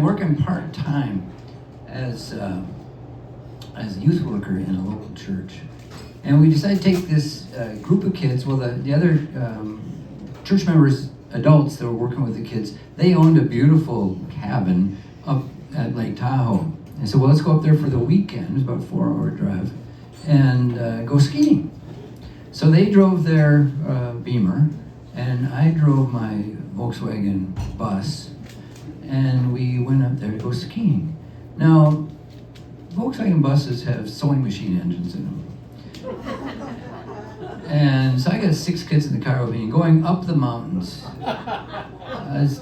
working part-time as a youth worker in a local church. And we decided to take this group of kids, well, the other church members, adults that were working with the kids, they owned a beautiful cabin up at Lake Tahoe. And so, well, let's go up there for the weekend, it was about a 4-hour drive, and go skiing. So they drove their Beamer, and I drove my Volkswagen bus, and we went up there to go skiing. Now, Volkswagen buses have sewing machine engines in them. And so I got 6 kids in the car with me going up the mountains. I was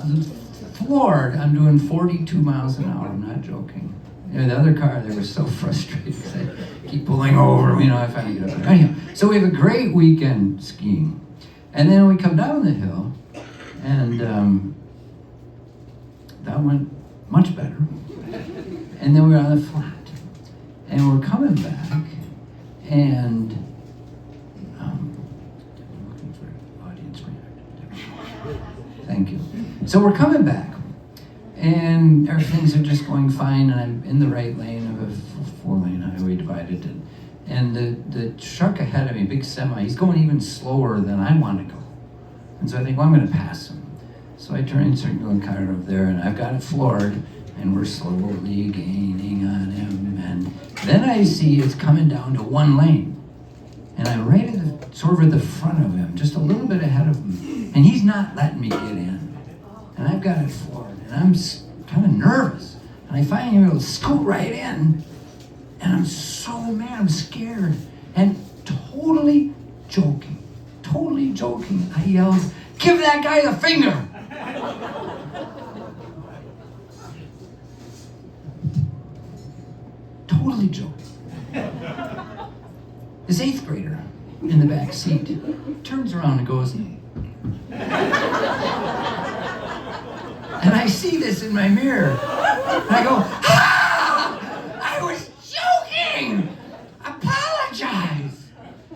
floored. I'm doing 42 miles an hour, I'm not joking. In the other car, they were so frustrated because I keep pulling over, I finally get up there. Anyhow, so we have a great weekend skiing. And then we come down the hill, and that went much better. And then we're on the flat. And we're coming back, and looking for audience reaction. Thank you. So we're coming back, and things are just going fine, and I'm in the right lane of a 4-lane highway divided, and the truck ahead of me, big semi, he's going even slower than I want to go. And so I think, well, I'm going to pass him. So I turn and start going kind of up there, and I've got it floored, and we're slowly gaining on him, and then I see it's coming down to 1 lane, and I'm right at the front of him, just a little bit ahead of him, and he's not letting me get in, and I've got it floored, and I'm kind of nervous, and I finally am able to scoot right in, and I'm so mad, I'm scared, and totally joking, I yelled, "Give that guy the finger!" Totally joking. This 8th grader in the back seat turns around and goes, and I see this in my mirror, and I go, I was joking! Apologize!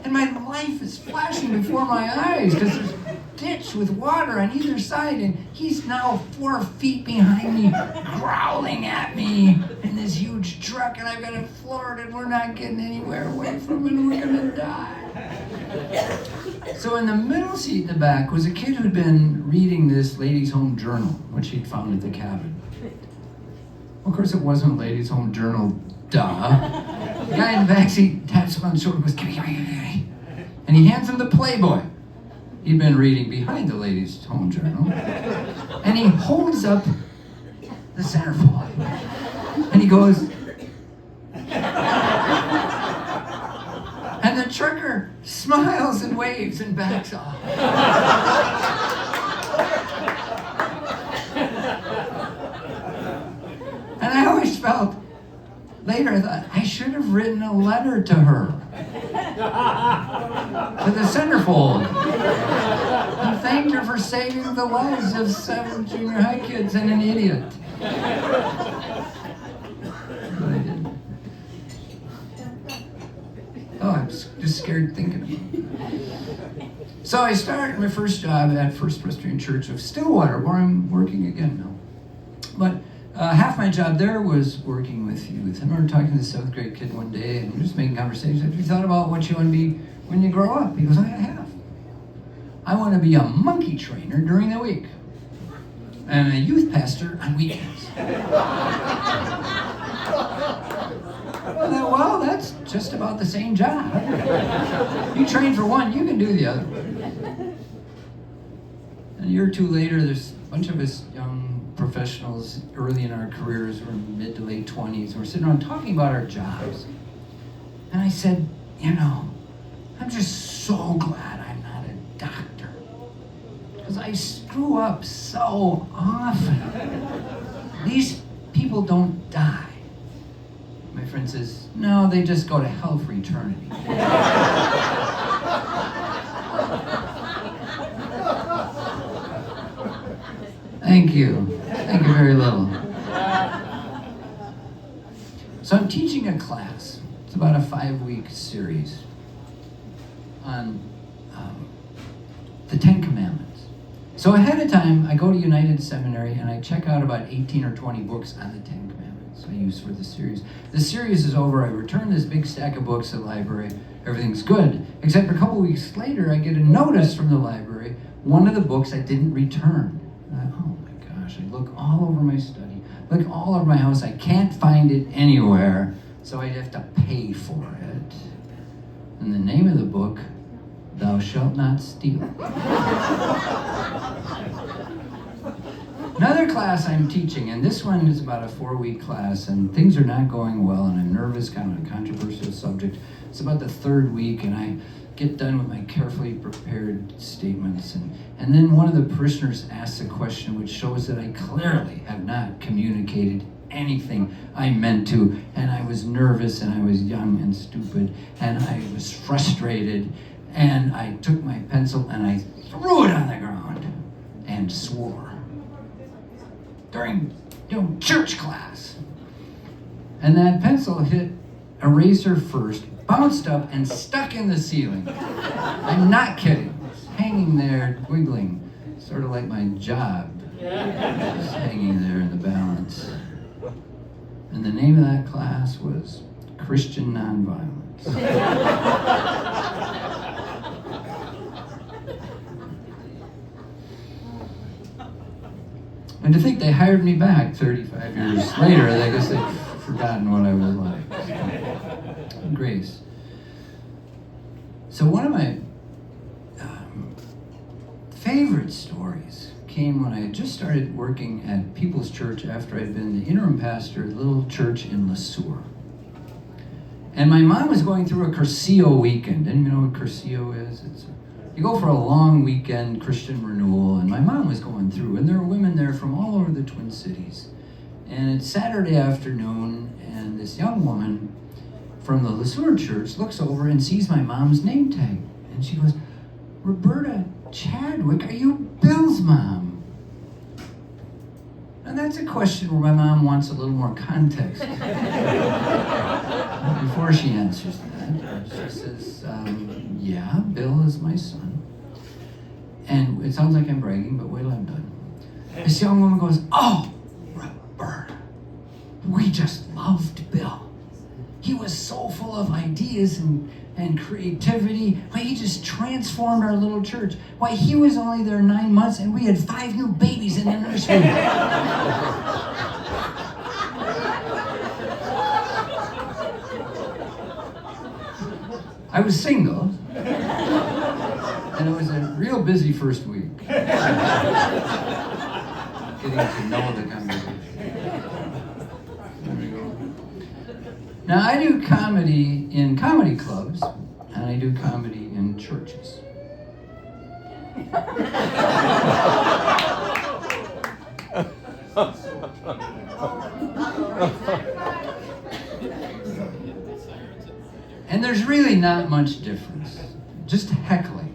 And my life is flashing before my eyes because there's a ditch with water on either side, and he's now 4 feet behind me, growling at me in this huge truck, and I've got it floored, and we're not getting anywhere away from it, and we're gonna die. So in the middle seat in the back was a kid who'd been reading this ladies' home journal, which he'd found at the cabin. Of course, it wasn't a ladies' home journal, duh. The guy in the back seat taps him on the shoulder and goes, give me. And he hands him the Playboy he'd been reading behind the ladies' home journal. And he holds up the centerfold. And he goes, and the trucker smiles and waves and backs off. And I always felt, later I thought, I should have written a letter to her. To the centerfold. And thanked her for saving the lives of 7 junior high kids and an idiot. But I didn't. Oh, I'm just scared thinking about it. So I started my first job at First Presbyterian Church of Stillwater, where I'm working again now. But half my job there was working with youth. I remember talking to the 7th grade kid one day, and we were just making conversations. Have you thought about what you want to be when you grow up? He goes, I have. I want to be a monkey trainer during the week and a youth pastor on weekends. I thought, well, that's just about the same job. You train for one, you can do the other. And a year or two later, there's a bunch of us young professionals early in our careers, we're mid to late 20s, and we're sitting around talking about our jobs. And I said, I'm just so glad I'm not a doctor. Because I screw up so often. These people don't die. My friend says, no, they just go to hell for eternity. Thank you. Thank you very little. So I'm teaching a class. It's about a 5-week series on the 10 Commandments. So ahead of time, I go to United Seminary and I check out about 18 or 20 books on the Ten Commandments I use for the series. The series is over, I return this big stack of books to the library, everything's good. Except a couple weeks later, I get a notice from the library, one of the books I didn't return. Oh my gosh, I look all over my study, look all over my house, I can't find it anywhere, so I have to pay for it. And the name of the book, Thou Shalt Not Steal. Another class I'm teaching, and this one is about a 4-week class, and things are not going well, and I'm nervous, kind of a controversial subject. It's about the 3rd week, and I get done with my carefully prepared statements, and then one of the parishioners asks a question which shows that I clearly have not communicated anything I meant to, and I was nervous, and I was young and stupid, and I was frustrated, and I took my pencil and I threw it on the ground and swore during church class. And that pencil hit a razor first, bounced up, and stuck in the ceiling. I'm not kidding. It's hanging there, wiggling, sort of like my job. It's hanging there in the balance. And the name of that class was Christian Nonviolence. And to think they hired me back 35 years later, I guess they've forgotten what I was like. Grace. So one of my favorite stories came when I had just started working at People's Church after I'd been the interim pastor at a little church in LeSueur. And my mom was going through a Curcio weekend. Anyone know what Curcio is? You go for a long weekend Christian renewal, and my mom was going through, and there were women there from all over the Twin Cities. And it's Saturday afternoon, and this young woman from the LeSueur church looks over and sees my mom's name tag. And she goes, "Roberta Chadwick, are you Bill's mom?" And that's a question where my mom wants a little more context. Before she answers that, she says, "Yeah, Bill is my son." And it sounds like I'm bragging, but wait till I'm done. This young woman goes, "Oh, Roberta, we just loved Bill. He was so full of ideas and creativity. Why, he just transformed our little church. Why, he was only there 9 months and we had 5 new babies in the nursery." I was single, and it was a real busy first week. Getting to know the congregation. There we go. Now, I do comedy in comedy clubs, and I do comedy in churches. And there's really not much difference. Just heckling.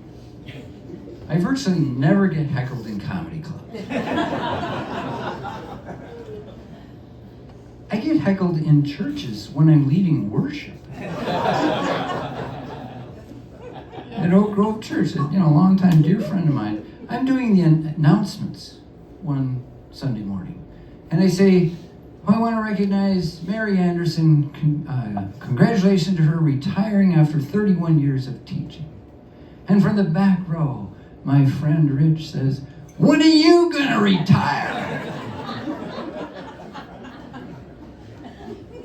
I virtually never get heckled in comedy clubs. I get heckled in churches when I'm leading worship. At Oak Grove Church, a longtime dear friend of mine, I'm doing the announcements one Sunday morning. And I say, "I want to recognize Mary Anderson. Congratulations to her retiring after 31 years of teaching." And from the back row, my friend Rich says, "When are you going to retire?"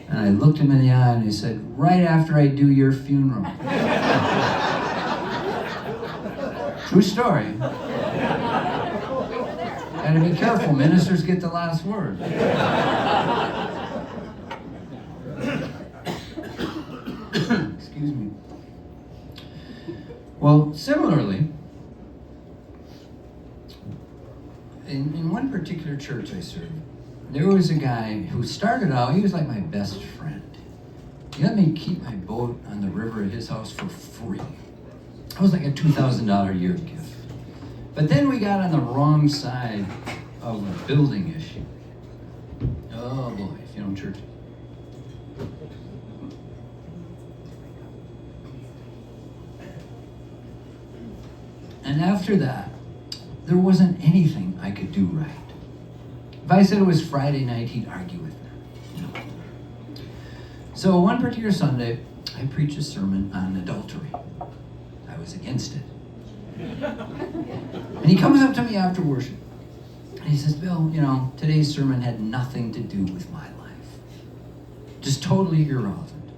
And I looked him in the eye and I said, "Right after I do your funeral." True story. Gotta be careful, ministers get the last word. Excuse me. Well, similarly, in one particular church I served, there was a guy who started out, he was like my best friend. He let me keep my boat on the river at his house for free. It was like a $2,000 a year gift. But then we got on the wrong side of a building issue. Oh boy, if you know churches. And after that, there wasn't anything I could do right. If I said it was Friday night, he'd argue with me. No. So one particular Sunday, I preached a sermon on adultery. I was against it. And he comes up to me after worship. And he says, Bill, today's sermon had nothing to do with my life. Just totally irrelevant.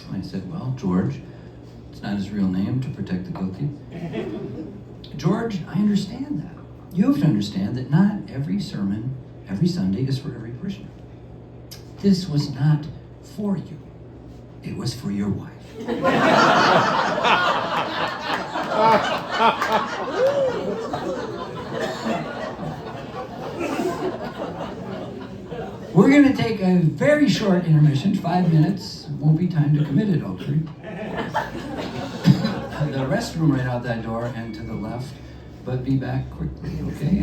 And I said, well, George, it's not his real name to protect the guilty. George, I understand that. You have to understand that not every sermon, every Sunday is for every parishioner. This was not for you. It was for your wife. We're going to take a very short intermission, 5 minutes. Won't be time to commit adultery. The restroom right out that door and to the left, but be back quickly, okay?